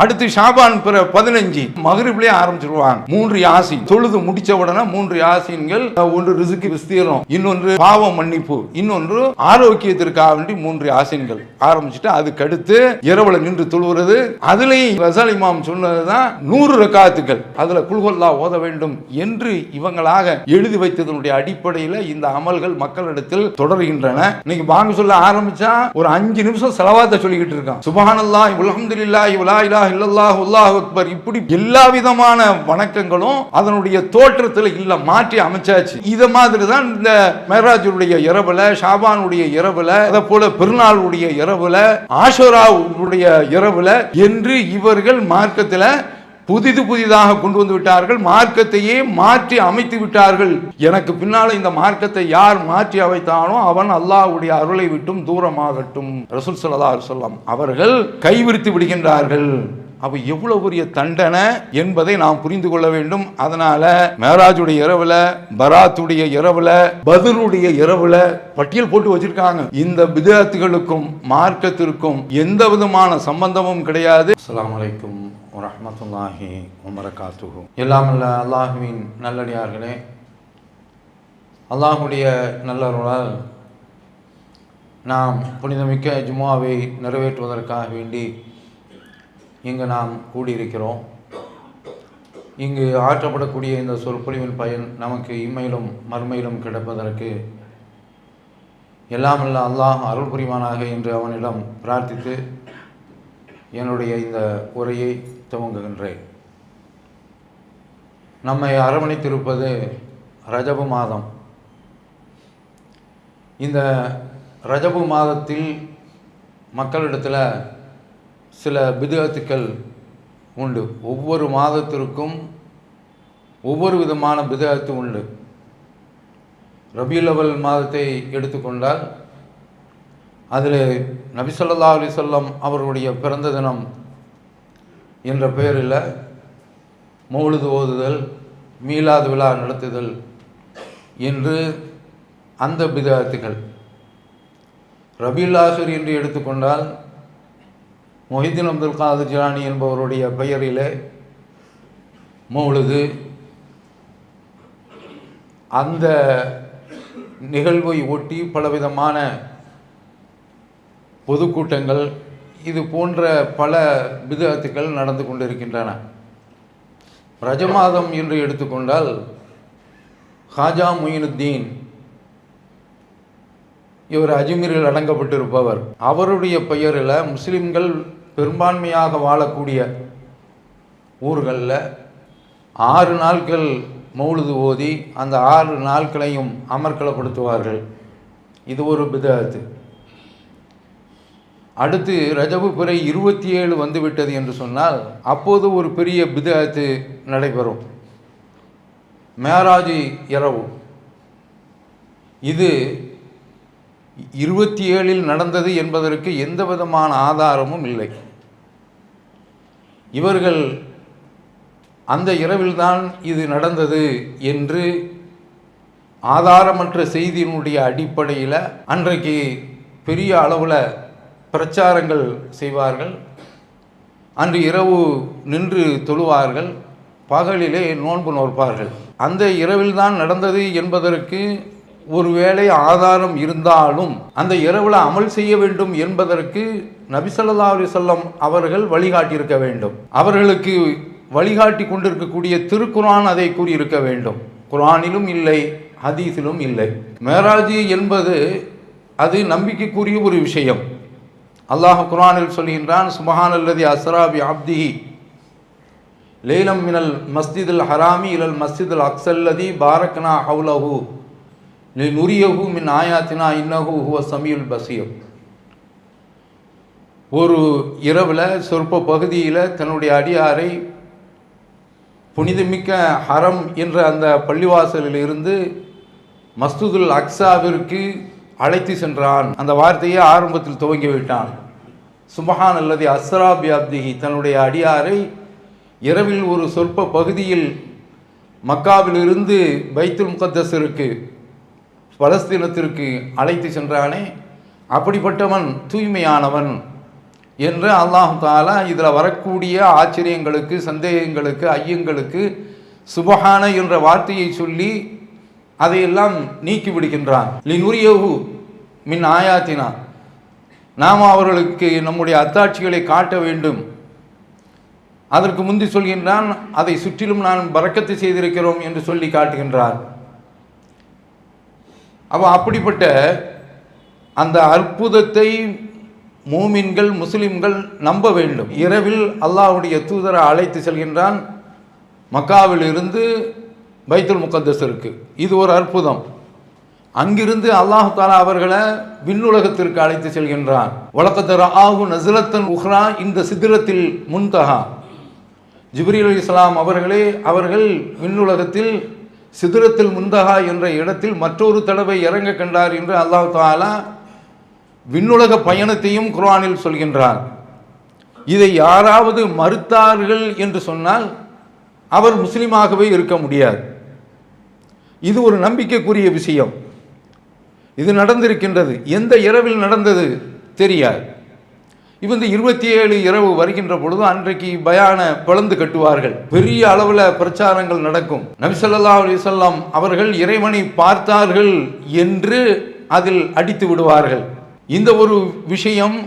அடுத்து ஷாபான் 15 மகரிப்லயே ஆரம்பிச்சிருவாங்க. 3 யாசின் தொழுது முடிச்ச உடனே 3 யாசின்கள், ஒன்று ரிசுக்கு விஸ்தீரம், இன்னொன்று பாவ மன்னிப்பு, இன்னொன்று ஆரோக்கியத்திற்காக வேண்டி 3 யாசின்கள் ஆரம்பிச்சுட்டு அதுக்கடுத்து இரவுல நின்று தொழுகிறது. அதுலயும் ரசல் இமாம் சொன்னதுதான் 100 ரக்காத்துக்கள், அதுல குல்ஹுவல்லா ஓத வேண்டும் என்று இவங்களாக எழுதி வைத்ததனுடைய அடிப்படையில் இந்த அமல்கள் மக்களிடத்தில் தொடர்கின்றன. இன்னைக்கு பாங்க சொல்ல ஆரம்பிச்சா ஒரு 5 நிமிஷம் ஸலவாத்தை சொல்லிக்கிட்டு இருக்கான். சுப்ஹானல்லாஹி வல்ஹம்துலில்லாஹி வலா இலாஹ இல்லல்லாஹு அல்லாஹு அக்பர். இப்படி எல்லா விதமான வணக்கங்களும் அதனுடைய தோற்றத்தில் இல்ல மாற்றி அமைச்சாச்சு. இத மாதிரி தான் இந்த மேராஜுடைய இரவுல, ஷாபானுடைய இரவுல, அதே போல பெருநாளுடைய இரவுல, ஆஷுராவுடைய இரவுல என்று இவர்கள் மார்க்கத்தில் புதிதாக கொண்டு வந்து விட்டார்கள். மார்க்கத்தையே மாற்றி அமைத்து விட்டார்கள். எனக்கு பின்னால இந்த மார்க்கத்தை யார் மாற்றி அமைத்தானோ அவன் அல்லாஹ்வுடைய அருளை விட்டும் தூரமாகட்டும். ரசூல் ஸல்லல்லாஹு அலைஹி வஸல்லம் அவர்கள் கைவிரித்து விடுகின்றார்கள். அப்ப எவ்வளவு பெரிய தண்டனை என்பதை நாம் புரிந்து கொள்ள வேண்டும். அதனால மேராஜுடைய இரவுல, பராத்துடைய இரவுல, பத்ருடைய இரவுல பட்டியல் போட்டு வச்சிருக்காங்க. இந்த பித்அத்துகளுக்கும் மார்க்கத்திற்கும் எந்த விதமான சம்பந்தமும் கிடையாது. அஸ்ஸலாமு அலைக்கும் வரஹ்மத்துல்லாஹி வபரகாத்துஹு. எல்லாம் அல்ல அல்லாஹ்வின் நல்லடியார்களே, அல்லாஹ்வுடைய நல்லருளால் நாம் புனிதமிக்க ஜும்ஆவை நிறைவேற்றுவதற்காக வேண்டி இங்கு நாம் கூடியிருக்கிறோம். இங்கு ஆற்றப்படக்கூடிய இந்த சொற்பொழிவின் பயன் நமக்கு இம்மையிலும் மறுமையிலும் கிடைப்பதற்கு எல்லாம் அல்ல அல்லாஹ் அருள் புரிவானாக என்று அவனிடம் பிரார்த்தித்து என்னுடைய இந்த உரையை துவங்குகின்றேன். நம்மை அரவணைத்திருப்பது ரஜபு மாதம். இந்த ரஜபு மாதத்தில் மக்களிடத்தில் சில பித்அத்துக்கள் உண்டு. ஒவ்வொரு மாதத்திற்கும் ஒவ்வொரு விதமான பித்அத்து உண்டு. ரபியுல் அவல் மாதத்தை எடுத்துக்கொண்டால் அதில் நபி ஸல்லல்லாஹு அலைஹி வஸல்லம் அவர்களுடைய பிறந்த தினம் என்ற பெயரில் மௌலிது ஓதுதல், மீலாது விழா நடத்துதல் என்று அந்த பித்அத்துகள். ரபியுல் ஆஹிர் என்று எடுத்துக்கொண்டால் முஹிதீன் அப்துல் காதிர் ஜிலானி என்பவருடைய பெயரிலே மௌலிது, அந்த நிகழ்வை ஒட்டி பலவிதமான பொதுக்கூட்டங்கள், இது போன்ற பல பித்அத்துகள் நடந்து கொண்டிருக்கின்றன. ரஜமாதம் என்று எடுத்துக்கொண்டால் ஹாஜா முயினுத்தீன், இவர் அஜ்மீரில் அடங்கப்பட்டிருப்பவர். அவருடைய பெயரில் முஸ்லிம்கள் பெரும்பான்மையாக வாழக்கூடிய ஊர்களில் 6 நாட்கள் மௌலிது ஓதி அந்த 6 நாட்களையும் அமர்க்களப்படுத்துவார்கள். இது ஒரு பித்அத்து. அடுத்து ரஜபு பிறை 27 வந்துவிட்டது என்று சொன்னால் அப்போது ஒரு பெரிய பித்அத்து நடைபெறும். மேராஜ் இரவு. இது 27 நடந்தது என்பதற்கு எந்த விதமான ஆதாரமும் இல்லை. இவர்கள் அந்த இரவில்தான் இது நடந்தது என்று ஆதாரமற்ற செய்தியினுடைய அடிப்படையில் அன்றைக்கு பெரிய அளவில் பிரச்சாரங்கள் செய்வார்கள். அன்று இரவு நின்று தொழுவார்கள், பகலிலே நோன்பு நோற்பார்கள். அந்த இரவில்தான் நடந்தது என்பதற்கு ஒருவேளை ஆதாரம் இருந்தாலும் அந்த இரவுல அமல் செய்ய வேண்டும் என்பதற்கு நபி ஸல்லல்லாஹு அலைஹி வஸல்லம் அவர்கள் வழிகாட்டியிருக்க வேண்டும். அவர்களுக்கு வழிகாட்டி கொண்டிருக்கக்கூடிய திருக்குர்ஆன் அதை கூறியிருக்க வேண்டும். குர்ஆனிலும் இல்லை, ஹதீஸிலும் இல்லை. மேராஜ் என்பது அது நம்பிக்கைக்குரிய ஒரு விஷயம். அல்லாஹ் குர்ஆனில் சொல்கின்றான், சுப்ஹானல்லதி அஸ்ரா பி அப்திஹி லைலம் மினல் மஸ்ஜிதில் ஹராமி இலல் மஸ்ஜிதில் அக்ஸல்லதி பாரக்னா ஹவ்லஹு லினுரியஹு மின் ஆயாத்தினா இன்னஹு ஹுவ ஸமீஉல் பஸீர். ஒரு இரவில் சொற்ப பகுதியில் தன்னுடைய அடியாரை புனிதமிக்க ஹரம் என்ற அந்த பள்ளிவாசலில் இருந்து மஸ்ஜிதுல் அக்ஸாவிற்கு அழைத்து சென்றான். அந்த வார்த்தையை ஆரம்பத்தில் துவங்கிவிட்டான். சுப்ஹான் அல்லதி அஸ்ரா பி அப்திஹி, தன்னுடைய அடியாரை இரவில் ஒரு சொற்ப பகுதியில் மக்காவிலிருந்து பைத்துல் முகத்தஸிற்கு, பலஸ்தீனத்திற்கு அழைத்து சென்றானே, அப்படிப்பட்டவன் தூய்மையானவன். என்று அல்லாஹ் தஆலா இதில் வரக்கூடிய ஆச்சரியங்களுக்கு, சந்தேகங்களுக்கு, ஐயங்களுக்கு சுபஹான என்ற வார்த்தையை சொல்லி அதையெல்லாம் நீக்கி விடுகின்றான். லினுரியஹு மின் ஆயாத்தினா, நாம் அவர்களுக்கு நம்முடைய அத்தாட்சிகளை காட்ட வேண்டும். அதற்கு முந்தி சொல்கின்றான், அதை சுற்றிலும் நான் பரக்கத்து செய்திருக்கிறோம் என்று சொல்லி காட்டுகின்றார். அப்போ அப்படிப்பட்ட அந்த அற்புதத்தை மூமின்கள், முஸ்லிம்கள் நம்ப வேண்டும். இரவில் அல்லாஹ்வுடைய தூதரை அழைத்து செல்கின்றான் மக்காவில் இருந்து பைத்துல் முகத்தஸிற்கு. இது ஒரு அற்புதம். அங்கிருந்து அல்லாஹ் தஆலா அவர்களை விண்ணுலகத்திற்கு அழைத்து செல்கின்றான். வலகத் ரஆஹு நஸலத்தன் உஹ்ரா இந்த சித்ரத்தில் முன்தஹா. ஜிப்ரீல் அலைஹிஸ்ஸலாம் அவர்கள் விண்ணுலகத்தில் சித்ரத்தில் முன்தஹா என்ற இடத்தில் மற்றொரு தடவை இறங்க கண்டார் என்று அல்லாஹ் தஆலா விண்ணுலக பயணத்தையும் குர்ஆனில் சொல்கின்றார். இதை யாராவது மறுத்தார்கள் என்று சொன்னால் அவர் முஸ்லிமாகவே இருக்க முடியாது. இது ஒரு நம்பிக்கைக்குரிய விஷயம். இது நடந்திருக்கின்றது. எந்த இரவில் நடந்தது தெரியாது. இந்த 27 இரவு வருகின்ற பொழுது அன்றைக்கு பயான பிளந்து கட்டுவார்கள். பெரிய அளவில் பிரச்சாரங்கள் நடக்கும். நபி ஸல்லல்லாஹு அலைஹி வஸல்லம் அவர்கள் இறைவனை பார்த்தார்கள் என்று அதில் அடித்து விடுவார்கள். இந்த ஒரு விஷயம்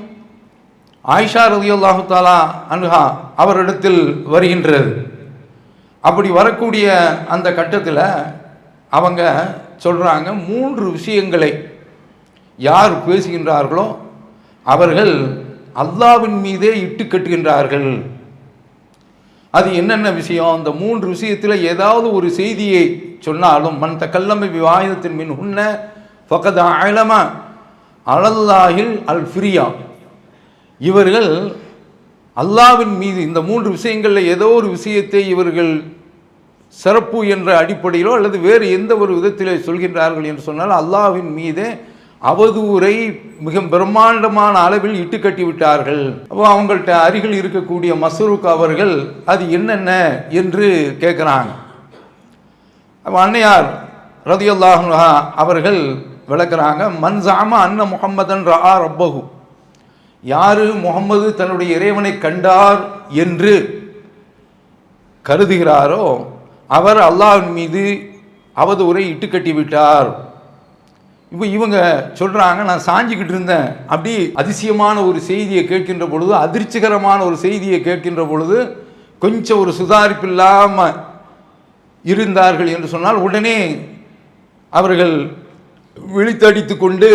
ஆயிஷா ரலியல்லாஹு தஆலா அன்ஹா அவரிடத்தில் வருகின்றது. அப்படி வரக்கூடிய அந்த கட்டத்தில் அவங்க சொல்கிறாங்க, 3 விஷயங்களை யார் பேசுகின்றார்களோ அவர்கள் அல்லாஹ்வின் மீதே இட்டு கட்டுகின்றார்கள். அது என்னென்ன விஷயம்? அந்த 3 விஷயத்தில் ஏதாவது ஒரு செய்தியை சொன்னாலும், மன் தகல்லம பிவாஹிதத்தின் மின் ஹுன்ன ஃபகத் அலம அலல்லாஹில் அல் ஃபிரியா. இவர்கள் அல்லாஹ்வின் மீது இந்த 3 விஷயங்களில் ஏதோ ஒரு விஷயத்தை இவர்கள் சிறப்பு என்ற அடிப்படையிலோ அல்லது வேறு எந்த ஒரு விதத்திலே சொல்கின்றார்கள் என்று சொன்னால் அல்லாஹ்வின் மீதே அவதூறை மிக பிரம்மாண்டமான அளவில் இட்டு கட்டி விட்டார்கள். அப்போ அவங்கள்ட்ட அருகில் இருக்கக்கூடிய மஸ்ரூக் அவர்கள் அது என்னென்ன என்று கேட்குறாங்க. அப்போ அன்னையார் ரலியல்லாஹு அன்ஹா அவர்கள் விளக்குறாங்க, மன் ஸஅம அன்ன முஹம்மதன் ரஆ ரப்பஹு. யாரு முகம்மது தன்னுடைய இறைவனை கண்டார் என்று கருதுகிறாரோ அவர் அல்லாஹ்வின் மீது அவதூறை இட்டு கட்டி விட்டார். இப்போ இவங்க சொல்கிறாங்க, நான் சாஞ்சிக்கிட்டு இருந்தேன், அப்படி அதிசயமான ஒரு செய்தியை கேட்கின்ற பொழுது, அதிர்ச்சிகரமான ஒரு செய்தியை கேட்கின்ற பொழுது கொஞ்சம் ஒரு சுதாரிப்பு இல்லாமல் இருந்தார்கள் என்று சொன்னால் உடனே அவர்கள் விழித்தடித்து கொண்டு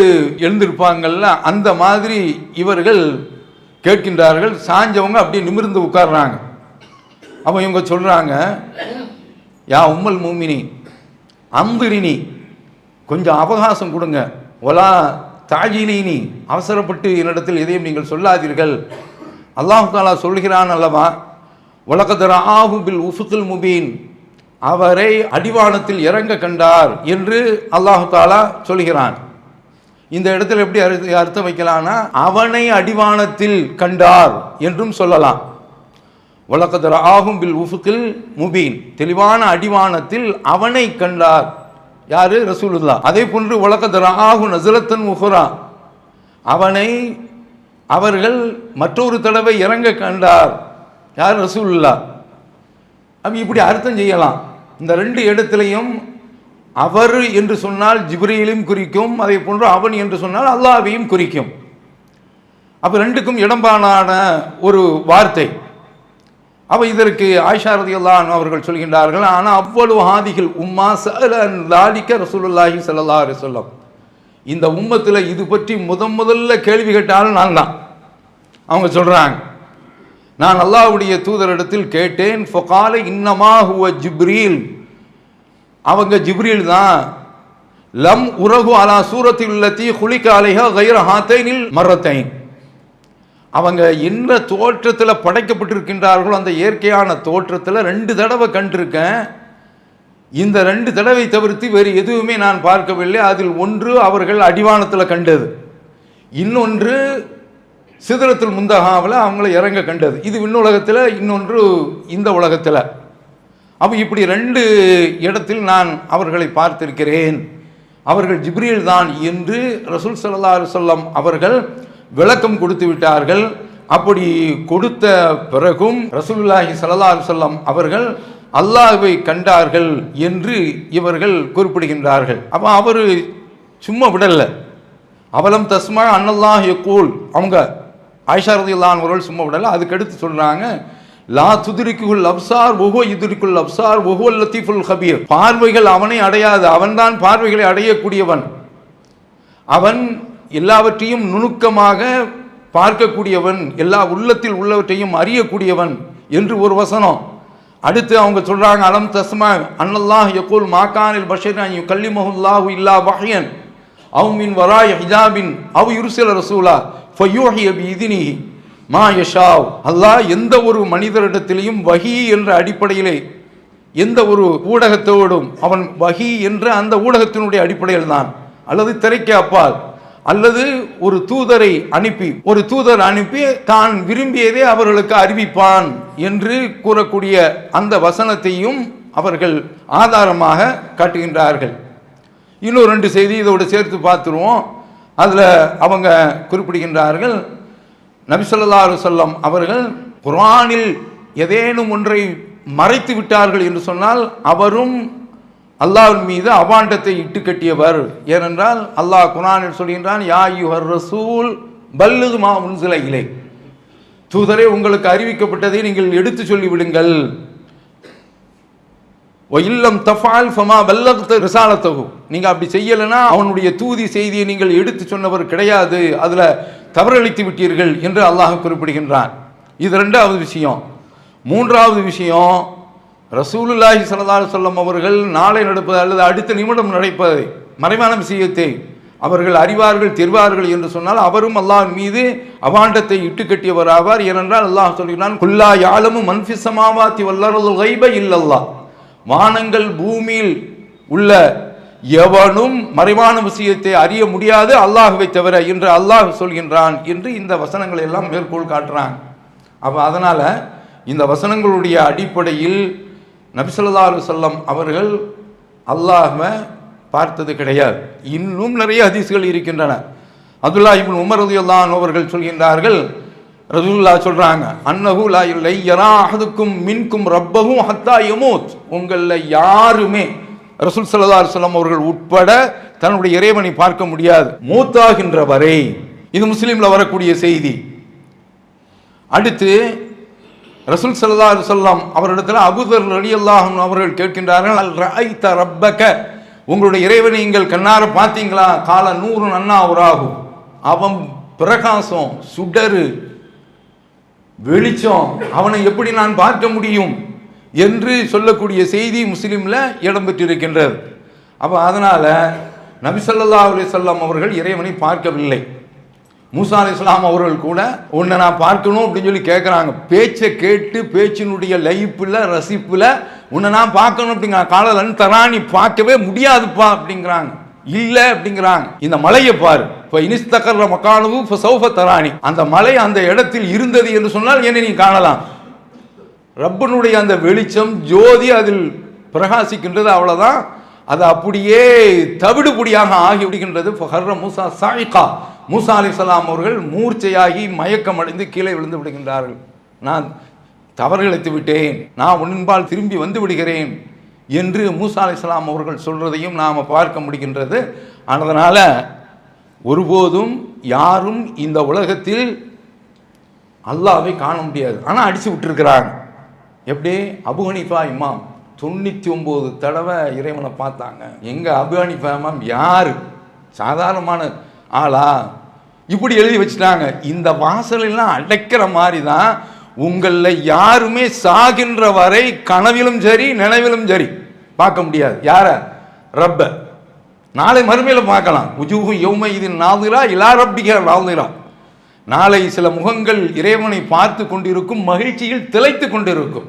எழுந்திருப்பாங்கள்ல, அந்த மாதிரி இவர்கள் கேட்கின்றார்கள். சாஞ்சவங்க அப்படியே நிமிர்ந்து உட்கார்றாங்க. அப்போ இவங்க சொல்கிறாங்க, யா உம்மல் மூமினி அந்திரினி, கொஞ்சம் அவகாசம் கொடுங்க, ஒலா தாஜிலினி, அவசரப்பட்டு என்னிடத்தில் எதையும் நீங்கள் சொல்லாதீர்கள். அல்லாஹ் தஆலா சொல்கிறான் அல்லவா, வலகத் ரஆஹு பில் உஃபுகில் முபீன், அவரை அடிவானத்தில் இறங்க கண்டார் என்று அல்லாஹ் தஆலா சொல்கிறான். இந்த இடத்துல எப்படி அர்த்தம் வைக்கலாம்னா, அவனை அடிவானத்தில் கண்டார் என்றும் சொல்லலாம். வலகத் ரஆஹு பில் உஃபுகில் முபீன், தெளிவான அடிவானத்தில் அவனை கண்டார். யாரு? ரசூலுல்லாஹ். அதே போன்று வலகத் ரஆஹு நஸலத்தன் உஹ்ரா, அவனை அவர்கள் மற்றொரு தடவை இறங்க கண்டார். யார்? ரசூலுல்லாஹ். அப்ப இப்படி அர்த்தம் செய்யலாம். இந்த 2 இடத்திலையும் அவர் என்று சொன்னால் ஜிப்ரீலையும் குறிக்கும், அதே போன்று அவன் என்று சொன்னால் அல்லாஹ்வையும் குறிக்கும். அப்போ 2க்கும் இடம்பாலான ஒரு வார்த்தை. அப்போ இதற்கு ஆயிஷா ரலியல்லாஹு அன்ஹா அவர்கள் சொல்கின்றார்கள், ஆனால் அவ்வளவு ஹாதிகள் உம்மா சஅலன் லாலிக ரசூலுல்லாஹி ஸல்லல்லாஹு அலைஹி வஸல்லம், இந்த உம்மத்தில் இது பற்றி முதல்ல கேள்வி கேட்டாலும் நான் தான். அவங்க சொல்கிறாங்க, நான் அல்லாஹ்வுடைய தூதரிடத்தில் கேட்டேன். ஃபகால இன்னமா ஹுவ ஜிப்ரீல், அவங்க ஜிப்ரீல் தான். லம் உரகு அலா சூரத்தில் லத்தி குலிக அலைஹா கைர ஹாத்தைனில் மரத்தைன், அவங்க என்ன தோற்றத்தில் படைக்கப்பட்டிருக்கின்றார்களோ அந்த இயற்கையான தோற்றத்தில் 2 தடவை கண்டிருக்கேன். இந்த 2 தடவை தவிர்த்து வேறு எதுவுமே நான் பார்க்கவில்லை. அதில் ஒன்று அவர்கள் அடிவானத்தில் கண்டது, இன்னொன்று சிதறத்தில் முந்தகாவில் அவங்கள இறங்க கண்டது. இது விண்ணுலகத்தில், இன்னொன்று இந்த உலகத்தில். அப்போ இப்படி 2 இடத்தில் நான் அவர்களை பார்த்திருக்கிறேன். அவர்கள் ஜிப்ரீல் தான் என்று ரசூல் ஸல்லல்லாஹு அலைஹி வஸல்லம் அவர்கள் விளக்கம் கொடுத்து விட்டார்கள். அப்படி கொடுத்த பிறகும் ரசூலுல்லாஹி ஸல்லல்லாஹு அலைஹி வஸல்லம் அவர்கள் அல்லாஹ்வை கண்டார்கள் என்று இவர்கள் குறிப்பிடுகின்றார்கள். அப்போ அவர் சும்மா விடல. அவலம் தஸ்மா அன்னல்லாஹ் யகூல், அவங்க ஆயிஷா ரலியல்லாஹு அன்ஹா அவர்கள் சும்மா விடல. அதுக்கு அடுத்து சொல்றாங்க, லா துத்ரிகுல் அப்சார் வஹுவ யுத்ரிகுல் அப்சார் வஹுவல் லத்தீஃபுல் கபீர். பார்வைகள் அவனை அடையாது, அவன்தான் பார்வைகளை அடையக்கூடியவன். அவன் எல்லாவற்றையும் நுணுக்கமாக பார்க்கக்கூடியவன், எல்லா உள்ளத்தில் உள்ளவற்றையும் அறியக்கூடியவன் என்று ஒரு வசனம். அடுத்து அவங்க சொல்றாங்க, அலம் தஸ்மா அன்னல்லாஹ் யகூல் மாகானில் பஷரன் யுகல்லிமுஹுல்லாஹு இல்லா வஹ்யன் அவ் மின் வராய் ஹிஜாபின் அவ் யுர்சில ரசூலா ஃபயூஹி பிஇذனிஹி மா யஷா. அல்லாஹ் எந்த ஒரு மனிதரிடத்திலையும் வஹி என்ற அடிப்படையிலே, எந்த ஒரு ஊடகத்தோடும், அவன் வஹி என்ற அந்த ஊடகத்தினுடைய அடிப்படையில் தான், அல்லது திரைக்கு அப்பால், அல்லது ஒரு தூதரை அனுப்பி, ஒரு தூதர் அனுப்பி தான் விரும்பியதை அவர்களுக்கு அறிவிப்பான் என்று கூறக்கூடிய அந்த வசனத்தையும் அவர்கள் ஆதாரமாக காட்டுகின்றார்கள். இன்னும் 2 செய்தி இதோடு சேர்த்து பார்த்துருவோம். அதில் அவங்க குறிப்பிடுகின்றார்கள், நபி ஸல்லல்லாஹு அலைஹி வஸல்லம் அவர்கள் குர்ஆனில் ஏதேனும் ஒன்றை மறைத்து விட்டார்கள் என்று சொன்னால் அவரும் அல்லாஹ்வின் மீது அபாண்டத்தை இட்டு கட்டியவர். ஏனென்றால் அல்லாஹ் குர்ஆனில் சொல்கின்றான், யா அய்யுஹர் ரசூல் பல்லிக் மா உன்ஸில இலைக், தூதரே உங்களுக்கு அறிவிக்கப்பட்டதை நீங்கள் எடுத்து சொல்லிவிடுங்கள். வ இல்லம் தஃஅல் ஃபமா பல்லக்த ரிசாலத்தஹு, நீங்க அப்படி செய்யலைன்னா அவனுடைய தூதி செய்தியை நீங்கள் எடுத்து சொன்னவர் கிடையாது, அதுல தவறளித்து விட்டீர்கள் என்று அல்லாஹ் குறிப்பிடுகின்றான். இது 2வது விஷயம். 3வது விஷயம், ரசூலுல்லாஹி ஸல்லல்லாஹு அலைஹி வஸல்லம் அவர்கள் நாளை நடப்பது அல்லது அடுத்த நிமிடம் நடப்பதை, மறைவான விஷயத்தை அவர்கள் அறிவார்கள் தெரிவார்கள் என்று சொன்னால் அவரும் அல்லாஹ்வின் மீது அபாண்டத்தை இட்டு கட்டியவர் ஆவார். ஏனென்றால் அல்லாஹ் சொல்கிறான், குல்லா யாலமு மன் ஃபிஸ் ஸமாவாத்தி வல் அர்தில் கைப இல்லல்லாஹ், வானங்கள் பூமியில் உள்ள எவனும் மறைவான விஷயத்தை அறிய முடியாது அல்லாஹ்வை தவிர என்று அல்லாஹ் சொல்கின்றான் என்று இந்த வசனங்களை எல்லாம் மேற்கோள் காட்டுறாங்க. அப்போ அதனால இந்த வசனங்களுடைய அடிப்படையில் நபி ஸல்லல்லாஹு அலைஹி வஸல்லம் அவர்கள் அல்லாஹ்வை பார்த்தது கிடையாது. இன்னும் நிறைய ஹதீஸ்கள் இருக்கின்றன. அப்துல்லாஹ் இப்னு உமர் ரலியல்லாஹு அன்ஹு அவர்கள் சொல்கின்றார்கள், ரசூலுல்லாஹ் சொல்றாங்க, அன்னஹு லா யரா அஹதுக்கும் மின்கும் ரப்பஹு ஹத்தா யமூத், உங்களில் யாருமே ரசூல் ஸல்லல்லாஹு அலைஹி வஸல்லம் அவர்கள் உட்பட தன்னுடைய இறைவனை பார்க்க முடியாது மூத்தாகின்ற வரை. இது முஸ்லிம்ல வரக்கூடிய செய்தி. அடுத்து ரசூல் ஸல்லல்லாஹு அலைஹி வஸல்லம் அவரிடத்தில் அபூதர் ரலியல்லாஹு அன்ஹு அவர்கள் கேட்கின்றார்கள், அல் ரஅய்த ரப்பக, உங்களுடைய இறைவனை நீங்கள் கண்ணார பார்த்தீங்களா? கால நூறு நன்னா உராகும், அவன் பிரகாசம், சுடரு, வெளிச்சம், அவனை எப்படி நான் பார்க்க முடியும் என்று சொல்லக்கூடிய செய்தி முஸ்லிம்ல இடம்பெற்றிருக்கின்றது. அப்போ அதனால நபி ஸல்லல்லாஹு அலைஹி வஸல்லம் அவர்கள் இறைவனை பார்க்கவில்லை. மூசா அலைஹிஸ்ஸலாம் அவர்கள் கூட உன்னை நான் பார்க்கணும் அப்படின்னு சொல்லி கேட்குறாங்க. பேச்சை கேட்டு பேச்சினுடைய லைப்பில் ரசிப்பில் உன்னை நான் பார்க்கணும் அப்படிங்கிறாங்க. காலலன் தராணி, பார்க்கவே முடியாதுப்பா அப்படிங்கிறாங்க. இல்லை அப்படிங்கிறாங்க. இந்த மலையை பாரு, இப்போ இனிஸ்தகர்ற மக்கானு இப்போ சௌஃப தராணி, அந்த மலை அந்த இடத்தில் இருந்தது என்று சொன்னால் என்னை நீ காணலாம். ரப்பனுடைய அந்த வெளிச்சம் ஜோதி அதில் பிரகாசிக்கின்றது, அவ்வளோதான். அது அப்படியே தவிடுபொடியாக ஆகிவிடுகின்றது. ஃபஹர்ர மூசா சாயிகா, மூசா அலைஹிஸ்ஸலாம் அவர்கள் மூர்ச்சையாகி மயக்கம் அடைந்து கீழே விழுந்து விடுகின்றார்கள். நான் தவறிழைத்து விட்டேன், நான் உன்பால் திரும்பி வந்து விடுகிறேன் என்று மூசா அலைஹிஸ்ஸலாம் அவர்கள் சொல்றதையும் நாம் பார்க்க முடிகின்றது. அதனால ஒருபோதும் யாரும் இந்த உலகத்தில் அல்லாஹ்வை காண முடியாது. ஆனால் அடிச்சு விட்டுருக்கிறாங்க. எப்படி? அபு ஹனீஃபா இமாம் 99 தடவை இறைவனை பார்த்தாங்க. எங்க அபு ஹனீஃபா இமாம் யாரு? சாதாரணமான ஆளா? இப்படி எழுதி வச்சுட்டாங்க. இந்த வாசலெல்லாம் அடைக்கிற மாதிரி தான் உங்களில் யாருமே சாகின்ற வரை கனவிலும் சரி நினைவிலும் சரி பார்க்க முடியாது. யார? ரப்ப. நாளை மறுமையில் பார்க்கலாம். உஜூஹு யௌம இதின் நாதிரா இலா ரப்பிஹா நாதிரா. நாளை சில முகங்கள் இறைவனை பார்த்து கொண்டிருக்கும், மகிழ்ச்சியில் திளைத்து கொண்டிருக்கும்.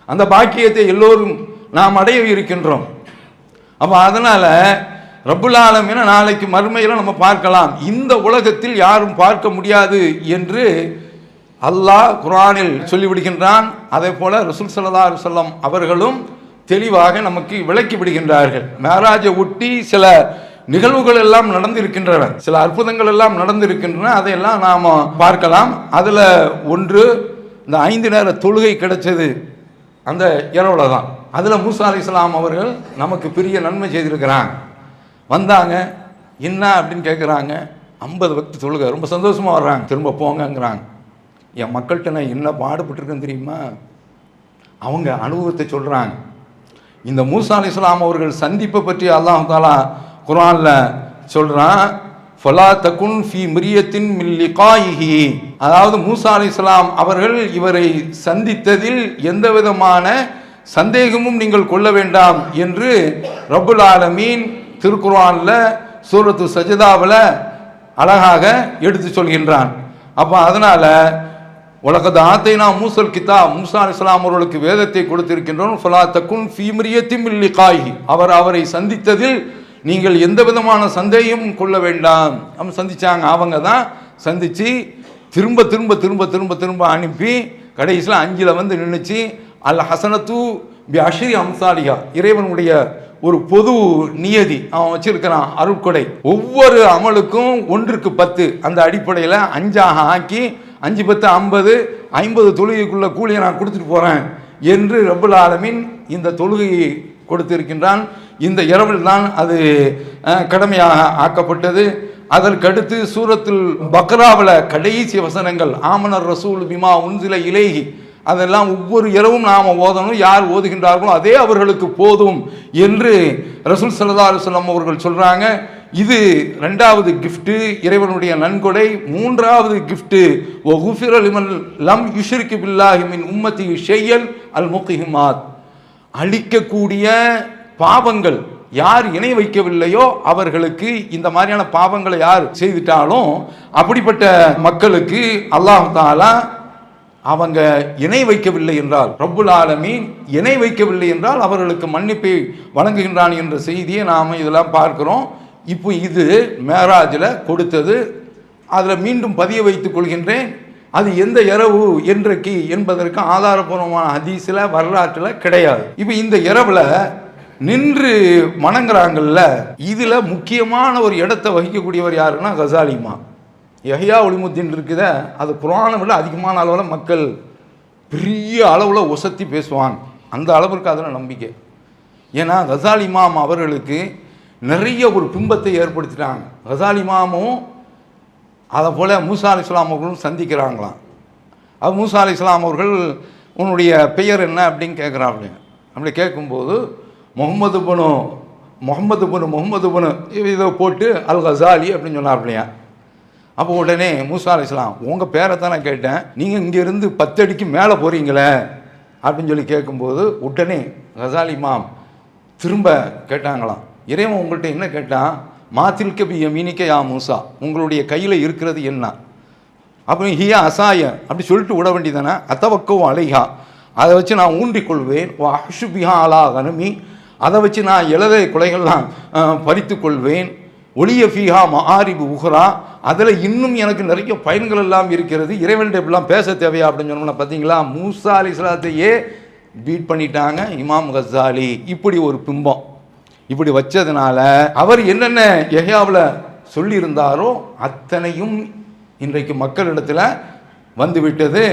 அந்த பாக்கியத்தை எல்லோரும் நாம் அடைய இருக்கின்றோம். அப்போ அதனால ரப்புல் ஆலமீன நாளைக்கு மறுமையில் நம்ம பார்க்கலாம். இந்த உலகத்தில் யாரும் பார்க்க முடியாது என்று அல்லாஹ் குர்ஆனில் சொல்லிவிடுகின்றான். அதே போல ரசூல் ஸல்லல்லாஹு அலைஹி வஸல்லம் அவர்களும் தெளிவாக நமக்கு விளக்கி விடுகின்றார்கள். மேராஜை ஒட்டி சில நிகழ்வுகள் எல்லாம் நடந்திருக்கின்றன, சில அற்புதங்கள் எல்லாம் நடந்திருக்கின்றன. அதையெல்லாம் நாம் பார்க்கலாம். அதில் ஒன்று, இந்த 5 நேர தொழுகை கிடைச்சது அந்த இரவுல தான். அதில் மூசா அலைஹிஸ்ஸலாம் அவர்கள் நமக்கு பெரிய நன்மை செய்திருக்கிறாங்க. வந்தாங்க, என்ன அப்படின்னு கேட்குறாங்க. 50 வக்து தொழுகை, ரொம்ப சந்தோஷமாக வர்றாங்க. திரும்ப போங்கங்கிறாங்க. என் மக்கள்கிட்ட நான் என்ன பாடுபட்டிருக்கேன்னு தெரியுமா? அவங்க அனுபவத்தை சொல்கிறாங்க. இந்த மூசா அலைஹிஸ்ஸலாம் அவர்கள் சந்திப்பை பற்றி அல்லாஹ் தஆலா குர்ஆனில் சொல்கிறான், ஃபலா தகுன் ஃபீ மிரியத்தின் மின் லிகாயிஹி. அதாவது மூசா அலைஹிஸ்ஸலாம் அவர்கள் இவரை சந்தித்ததில் எந்த விதமான சந்தேகமும் நீங்கள் கொள்ள வேண்டாம் என்று ரப்புல் ஆலமீன் திருக்குர்ஆனில் சூரத்து சஜதாவில் அழகாக எடுத்து சொல்கின்றான். அப்போ அதனால் உலகத்து ஆத்தைனா மூசல் கிதாப், மூசா அலைஹிஸ்ஸலாம் அவர்களுக்கு வேதத்தை கொடுத்திருக்கின்றோம். ஃபலா தகுன் ஃபீ மிரியத்தின் மின் லிகாயிஹி. அவரை சந்தித்ததில் நீங்கள் எந்த விதமான சந்தேகமும் கொள்ள வேண்டாம். அவங்க சந்திச்சாங்க. அவங்க தான் சந்தித்து திரும்ப திரும்ப திரும்ப திரும்ப திரும்ப அனுப்பி கடைசியில் 5ல் வந்து நின்றுச்சு. அல் ஹசனத்து பி அஷ்ரி அம்சாலிஹா. இறைவனுடைய ஒரு பொது நியதி அவன் வச்சிருக்கிறான், அருட்கொடை. ஒவ்வொரு அமலுக்கும் 1க்கு 10 அந்த அடிப்படையில் 5ஆக ஆக்கி 5 10 50 50 தொழுகைக்குள்ள கூலியை நான் கொடுத்துட்டு போகிறேன் என்று ரப்புல் ஆலமீன் இந்த தொழுகையை கொடுத்திருக்கின்றான். இந்த இரவில் தான் அது கடமையாக ஆக்கப்பட்டது. அதற்கடுத்து சூரத்துல் பக்ராவில் கடைசி வசனங்கள், ஆமனர் ரசூல் பிமா உன்சில இலைஹி, அதெல்லாம் ஒவ்வொரு இரவும் நாம் ஓதணும். யார் ஓதுகின்றார்களோ அதே அவர்களுக்கு போதும் என்று ரசூல் ஸல்லல்லாஹு அலைஹி வஸல்லம் அவர்கள் சொல்கிறாங்க. இது 2வது கிஃப்ட்டு, இறைவனுடைய நன்கொடை. 3வது கிஃப்ட்டு, வகுஃபிர லிமன் லம் யுஷ்ரிக் பில்லாஹி மின் உம்மத்தி ஷையன் அல் முக்ஹிமாத். அழிக்கக்கூடிய பாவங்கள் யார் இணை வைக்கவில்லையோ அவர்களுக்கு, இந்த மாதிரியான பாவங்களை யார் செய்துட்டாலும் அப்படிப்பட்ட மக்களுக்கு அல்லாஹ் தஆலா அவங்க இணை வைக்கவில்லை என்றால், ரப்புல் ஆலமீன் இணை வைக்கவில்லை என்றால் அவர்களுக்கு மன்னிப்பை வழங்குகின்றான் என்ற செய்தியை நாம் இதெல்லாம் பார்க்கிறோம். இப்போ இது மேராஜில் கொடுத்தது. அதில் மீண்டும் பதிய வைத்துக் கொள்கின்றேன், அது எந்த இரவு என்றைக்கு என்பதற்கு ஆதாரபூர்வமான ஹதீஸில் வரலாற்றில் கிடையாது. இப்போ இந்த இரவில் நின்று வணங்குறாங்கல்ல, இதில் முக்கியமான ஒரு இடத்தை வகிக்கக்கூடியவர் யாருன்னா கசாலி இமாம். யஹ்யா உலிமுத்தீன் இருக்குத, அது குர்ஆனை விட அதிகமான அளவில் மக்கள் பெரிய அளவில் ஒசத்தி பேசுவாங்க. அந்த அளவிற்கு அதில் நம்பிக்கை. ஏன்னா கசாலி இமாம் அவர்களுக்கு நிறைய ஒரு பிம்பத்தை ஏற்படுத்திட்டாங்க. கசாலி இமாமும் அதை போல் மூசா அலைஹிஸ்ஸலாம் அவர்களும் சந்திக்கிறாங்களாம். அது மூசா அலைஹிஸ்ஸலாம் அவர்கள் உன்னுடைய பெயர் என்ன அப்படின்னு கேட்குறாங்க. அப்படி கேட்கும்போது முகமது புனு இதை போட்டு அல் கசாலி அப்படின்னு சொன்னார்லையா. அப்போ உடனே மூசா அலைஹிஸ்ஸலாம், உங்கள் பேரை தான் நான் கேட்டேன், நீங்கள் இங்கேருந்து 10 அடிக்கு மேலே போகிறீங்களே அப்படின்னு சொல்லி கேட்கும்போது உடனே கசாலி இமாம் திரும்ப கேட்டாங்களாம், இறைவன் உங்கள்கிட்ட என்ன கேட்டான், மாத்தில்க பி யமீனிக்க யா மூசா, உங்களுடைய கையில் இருக்கிறது என்ன? அப்போ ஹியா அசாய அப்படி சொல்லிட்டு விட வேண்டியதானே. அத்தவக்கவும் அலைஹா, அதை வச்சு நான் ஊன்றிக்கொள்வேன். அஷுபிஹா அலா கனமி, அதை வச்சு நான் இலதை குலைகள்லாம் பறித்து கொள்வேன். ஒளிய ஃபீஹா மஆரிபு உஹ்ரா, அதில் இன்னும் எனக்கு நிறைய பயன்கள் எல்லாம் இருக்கிறது. இறைவன்கிட்ட இப்படிலாம் பேச தேவையா அப்படின்னு சொன்னோம்னா பார்த்தீங்களா, மூசா அலைஹிஸ்ஸலாத்தையே பீட் பண்ணிட்டாங்க இமாம் கசாலி. இப்படி ஒரு பிம்பம் இப்படி வச்சதுனால அவர் என்னென்ன யஹ்யாவில் சொல்லியிருந்தாரோ அத்தனையும் இன்றைக்கு மக்களிடத்தில் வந்துவிட்டது.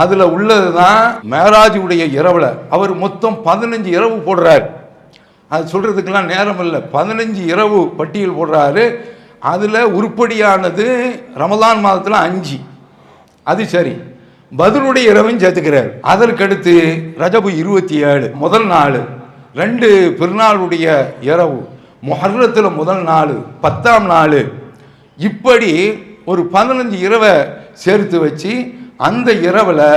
அதில் உள்ளது தான் மேராஜுடைய இரவில் அவர் மொத்தம் 15 இரவு போடுறார். அது சொல்கிறதுக்கெல்லாம் நேரம் இல்லை. 15 இரவு பட்டியல் போடுறாரு. அதில் உருப்படியானது ரமலான் மாதத்தில் 5, அது சரி. பத்ருடைய இரவையும் சேர்த்துக்கிறார். அதற்கடுத்து ரஜபு 27 முதல் நாள், 2 பெருநாளுடைய இரவு, முஹர்ரத்தில் முதல் நாள், 10ஆம் நாள், இப்படி ஒரு 15 இரவை சேர்த்து வச்சு அந்த இரவில்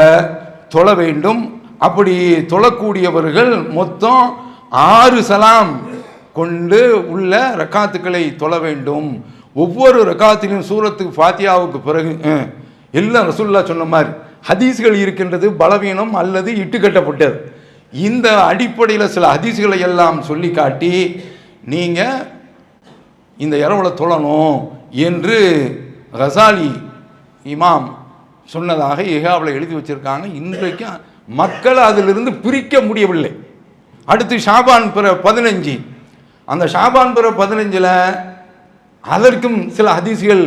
தொழ வேண்டும். அப்படி தொழக்கூடியவர்கள் மொத்தம் 6 சலாம் கொண்டு உள்ள ரக்காத்துக்களை தொழ வேண்டும். ஒவ்வொரு ரக்காத்திலும் சூரத்துக்கு ஃபாத்தியாவுக்கு பிறகு எல்லாம் ரசூலுல்லாஹ் சொன்ன மாதிரி ஹதீஸ்கள் இருக்கின்றது, பலவீனம் அல்லது இட்டுக்கட்டப்பட்டது. இந்த அடிப்படையில் சில ஹதீஸ்களை எல்லாம் சொல்லி காட்டி நீங்கள் இந்த இரவில் தொழணும் என்று கசாலி இமாம் சொன்னதாக யஹ்யாவில் எழுதி வச்சிருக்காங்க. இன்றைக்கு மக்கள் அதிலிருந்து பிரிக்க முடியவில்லை. அடுத்து ஷாபான் பிற 15, அந்த ஷாபான் பிற 15 அதற்கும் சில ஹதீஸ்கள்,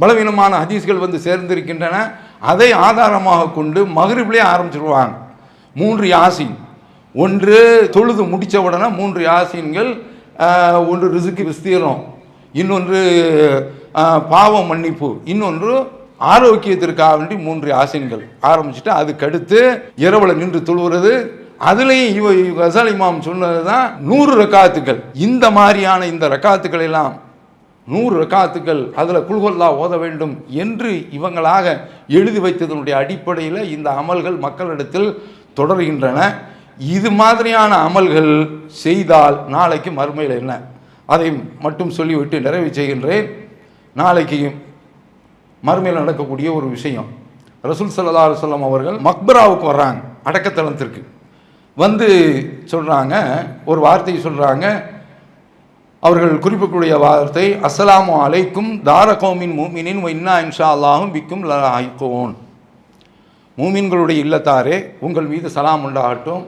பலவீனமான ஹதீஸ்கள் வந்து சேர்ந்திருக்கின்றன. அதை ஆதாரமாக கொண்டு மக்ரிப்லேயே ஆரம்பிச்சிருவாங்க. 3 யாசீன், ஒன்று தொழுது முடித்த உடனே 3 யாசீன்கள், ஒன்று ரிசுக்கு விஸ்தீரம், இன்னொன்று பாவ மன்னிப்பு, இன்னொன்று ஆரோக்கியத்திற்காக வேண்டி 3 யாசீன்கள் ஆரம்பிச்சுட்டு அதுக்கடுத்து இரவில் நின்று தொழுகிறது. அதுலேயும் கசால் இமாம் சொன்னது தான் 100 ரக்காத்துக்கள். இந்த மாதிரியான இந்த ரக்காத்துக்கள் எல்லாம் 100 ரக்காத்துக்கள், அதில் குல்ஹுவல்லா ஓத வேண்டும் என்று இவங்களாக எழுதி வைத்ததனுடைய அடிப்படையில் இந்த அமல்கள் மக்களிடத்தில் தொடர்கின்றன. இது மாதிரியான அமல்கள் செய்தால் நாளைக்கு மறுமையில் என்ன, அதை மட்டும் சொல்லிவிட்டு நிறைவு செய்கின்றேன். நாளைக்கு மறுமையில் நடக்கக்கூடிய ஒரு விஷயம், ரசூல் ஸல்லல்லாஹு அலைஹி வஸல்லம் அவர்கள் மக்பராவுக்கு வர்றாங்க, அடக்கத்தலத்திற்கு வந்து சொல்கிறாங்க, ஒரு வார்த்தையை சொல்கிறாங்க. அவர்கள் குறிப்பிடக்கூடிய வார்த்தை, அஸ்ஸலாமு அலைக்கும் தார கௌமின் மூமினின் இன்னா இன்ஷா அல்லாஹும் பிக்கும் லாஹிகூன். மூமின்களுடைய இல்லத்தாரே, உங்கள் மீது சலாம் உண்டாகட்டும்,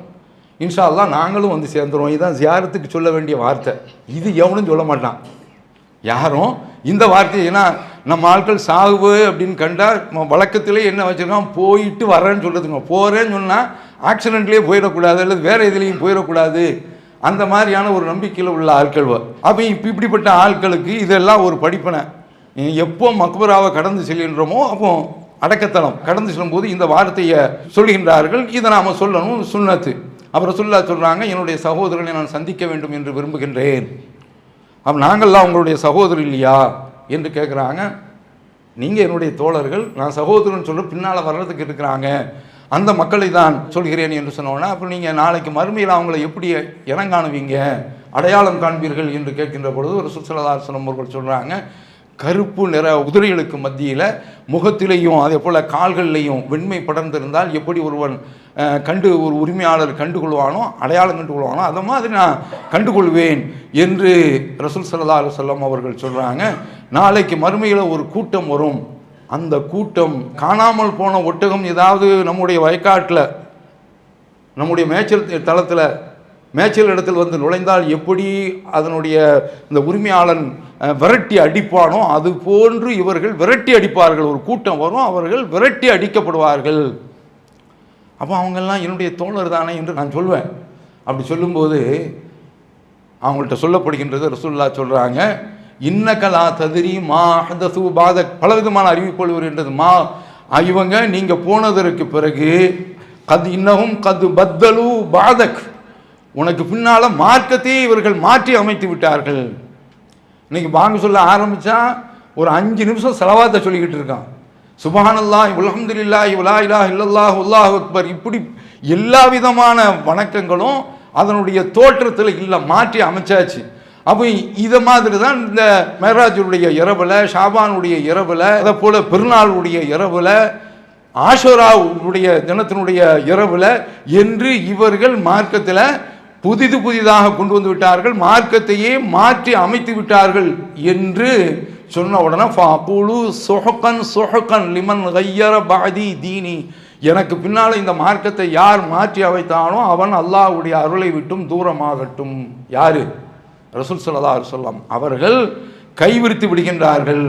இன்ஷா அல்லாஹ் நாங்களும் வந்து சேர்ந்துருவோம். இதுதான் ஜியாரத்துக்கு சொல்ல வேண்டிய வார்த்தை. இது எவனும் சொல்ல மாட்டான் யாரும் இந்த வார்த்தை. ஏன்னா நம்ம ஆட்கள் சாகுவு அப்படின்னு கண்டால் வழக்கத்திலே என்ன வச்சுருக்கோம், போயிட்டு வரேன்னு சொல்கிறதுங்க. போகிறேன்னு சொன்னால் ஆக்சிடென்ட்லேயே போயிடக்கூடாது, அல்லது வேறு எதுலேயும் போயிடக்கூடாது, அந்த மாதிரியான ஒரு நம்பிக்கையில் உள்ள ஆட்கள். அப்போ இப்படிப்பட்ட ஆட்களுக்கு இதெல்லாம் ஒரு படிப்பனை. எப்போ மக்பராவை கடந்து செல்கின்றோமோ அப்போ அடக்கத்தலம் கடந்து செல்லும்போது இந்த வார்த்தையை சொல்கின்றார்கள். இதை நாம் சொல்லணும், சுன்னத்து. அப்புறம் சொல்கிறாங்க, என்னுடைய சகோதரனை நான் சந்திக்க வேண்டும் என்று விரும்புகின்றேன். அப்போ நாங்கள்லாம் உங்களுடைய சகோதரர் இல்லையா என்று கேட்குறாங்க. நீங்கள் என்னுடைய தோழர்கள், நான் சகோதரன் சொல்ல பின்னால் வர்றதுக்கு இருக்கிறாங்க, அந்த மக்களை தான் சொல்கிறேன் என்று சொன்னோன்னா, அப்புறம் நீங்கள் நாளைக்கு மறுமையில் அவங்கள எப்படி இனங்காணுவீங்க, அடையாளம் காண்பீர்கள் என்று கேட்கின்ற பொழுது ஒரு ரசூல் ஸல்லல்லாஹு அலைஹி வஸல்லம் அவர்கள் சொல்கிறாங்க, கருப்பு நிற குதிரைகளுக்கு மத்தியில் முகத்திலையும் அதே போல் கால்கள்லையும் வெண்மை படர்ந்திருந்தால் எப்படி ஒருவன் ஒரு உரிமையாளர் கண்டுகொள்வானோ, அடையாளம் கண்டுகொள்வானோ, அதை மாதிரி நான் கண்டுகொள்வேன் என்று ரசூல் ஸல்லல்லாஹு அலைஹி வஸல்லம் அவர்கள் சொல்கிறாங்க. நாளைக்கு மறுமையில் ஒரு கூட்டம் வரும். அந்த கூட்டம் காணாமல் போன ஒட்டகம் ஏதாவது நம்முடைய வயக்காட்டில், நம்முடைய மேய்ச்சல் தளத்தில், மேய்ச்சல் இடத்தில் வந்து நுழைந்தால் எப்படி அதனுடைய இந்த உரிமையாளன் விரட்டி அடிப்பானோ அது போன்று இவர்கள் விரட்டி அடிப்பார்கள். ஒரு கூட்டம் வரும், அவர்கள் விரட்டி அடிக்கப்படுவார்கள். அப்போ அவங்கெல்லாம் என்னுடைய தோழர் தானே என்று நான் சொல்வேன். அப்படி சொல்லும்போது அவங்கள்ட்ட சொல்லப்படுகின்றது, ரசூலுல்லாஹ் சொல்கிறாங்க, இன்னகலா ததிரி மா ஹதசு பாதக். பலவிதமான அறிவிப்புகள் வருகின்றது. இவங்க நீங்கள் போனதற்கு பிறகு இன்னகும் கது பத்தலு பாதக், உனக்கு பின்னால் மார்க்கத்தையே இவர்கள் மாற்றி அமைத்து விட்டார்கள். இன்னைக்கு பாங்க சொல்ல ஆரம்பித்தா ஒரு 5 நிமிஷம் ஸலவாத்தை சொல்லிக்கிட்டு இருக்கான். சுப்ஹானல்லாஹ் வல்ஹம்துலில்லாஹி வலா இலாஹ இல்லல்லாஹு அல்லாஹு அக்பர். இப்படி எல்லா விதமான வணக்கங்களும் அதனுடைய தோற்றத்தில் இல்லை, மாற்றி அமைச்சாச்சு. அப்போ இதை மாதிரி தான் இந்த மெஹராஜுடைய இரவில், ஷாபானுடைய இரவில், அதை போல் பெருநாளுடைய இரவில், ஆஷுராவுடைய தினத்தினுடைய இரவில் என்று இவர்கள் மார்க்கத்தில் புதிதாக கொண்டு வந்து விட்டார்கள், மார்க்கத்தையே மாற்றி அமைத்து விட்டார்கள் என்று சொன்ன உடனே ஃபஅகூலு சுஹ்கன் சுஹ்கன் லிமன் கய்யர பஅதி தீனி, எனக்கு பின்னால் இந்த மார்க்கத்தை யார் மாற்றி அமைத்தானோ அவன் அல்லாஹ்வுடைய அருளை விட்டும் தூரமாகட்டும். யாரு? ரசூல் ஸல்லல்லாஹு அலைஹி வஸல்லம் அவர்கள் கைவிரித்து விடுகின்றார்கள்.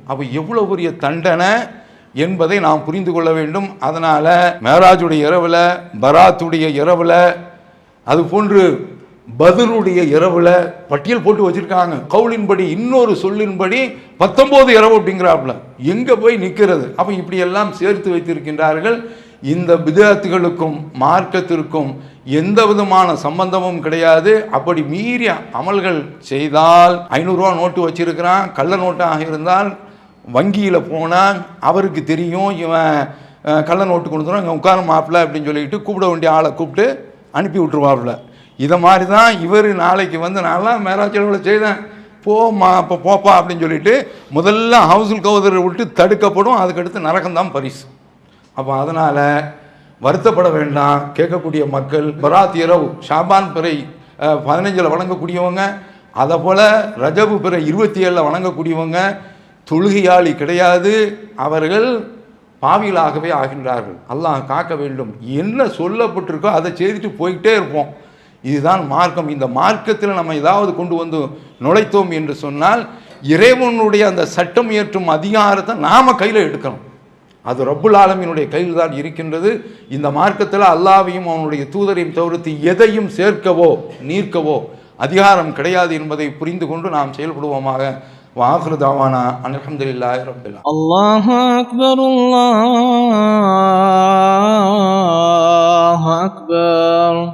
அப்போ எவ்வளோ பெரிய தண்டனை என்பதை நாம் புரிந்து கொள்ள வேண்டும். அதனால் மேராஜுடைய இரவில், பராத்துடைய இரவில், அது போன்று பத்ருடைய இரவில் பட்டியல் போட்டு வச்சுருக்காங்க. கவுலின்படி, இன்னொரு சொல்லின்படி 19 இரவு அப்படிங்கிறாப்புல. எங்கே போய் நிற்கிறது? அப்போ இப்படியெல்லாம் சேர்த்து வைத்திருக்கின்றார்கள். இந்த பிதஅத்துகளுக்கும் மார்க்கத்திற்கும் எந்த விதமான சம்பந்தமும் கிடையாது. அப்படி மீறிய அமல்கள் செய்தால் 500 ரூபா நோட்டு வச்சிருக்கிறான், கள்ள நோட்டாக இருந்தால் வங்கியில் போனால் அவருக்கு தெரியும் இவன் கள்ள நோட்டு கொண்டு வந்துடும், இங்கே உட்கார மாப்பிள்ள அப்படின்னு சொல்லிட்டு கூப்பிட வேண்டிய ஆளை கூப்பிட்டு அனுப்பி விட்டுருவாப்புல. இதை மாதிரி தான் இவர் நாளைக்கு வந்து நான்லாம் மேராஜ் செலவில் செய்தேன், போமா அப்போ போப்பா அப்படின்னு சொல்லிட்டு முதல்ல ஹவுஸுல் கௌதரை விட்டு தடுக்கப்படும். அதுக்கடுத்து நரகம்தான் பரிசு. அப்போ அதனால் வருத்தப்பட வேண்டாம். கேட்கக்கூடிய மக்கள் பராத் இரவு, ஷாபான் பிறை 15 வணங்கக்கூடியவங்க, அதை போல் ரஜபு பிறை 27 வணங்கக்கூடியவங்க தொழுகையாளி கிடையாது, அவர்கள் பாவிகளாகவே ஆகின்றார்கள். அல்லாஹ் காக்க வேண்டும். என்ன சொல்லப்பட்டிருக்கோ அதை செய்துட்டு போய்கிட்டே இருப்போம். இதுதான் மார்க்கம். இந்த மார்க்கத்தில் நம்ம ஏதாவது கொண்டு வந்து நுழைத்தோம் என்று சொன்னால் இறைவனுடைய அந்த சட்டம் இயற்றும் அதிகாரத்தை நாம கையில் எடுக்கணும். அது ரப்புல் ஆலமீனுடைய கையில் தான் இருக்கின்றது. இந்த மார்க்கத்தில் அல்லாஹ்வையும் அவனுடைய தூதரையும் தவிர்த்து எதையும் சேர்க்கவோ நீர்க்கவோ அதிகாரம் கிடையாது என்பதை புரிந்து கொண்டு நாம் செயல்படுவோமாக. வாஹிரு தாவானா அல்ஹம்துலில்லாஹி ரப்பில் ஆலமீன். அல்லாஹு அக்பர், அல்லாஹு அக்பர்.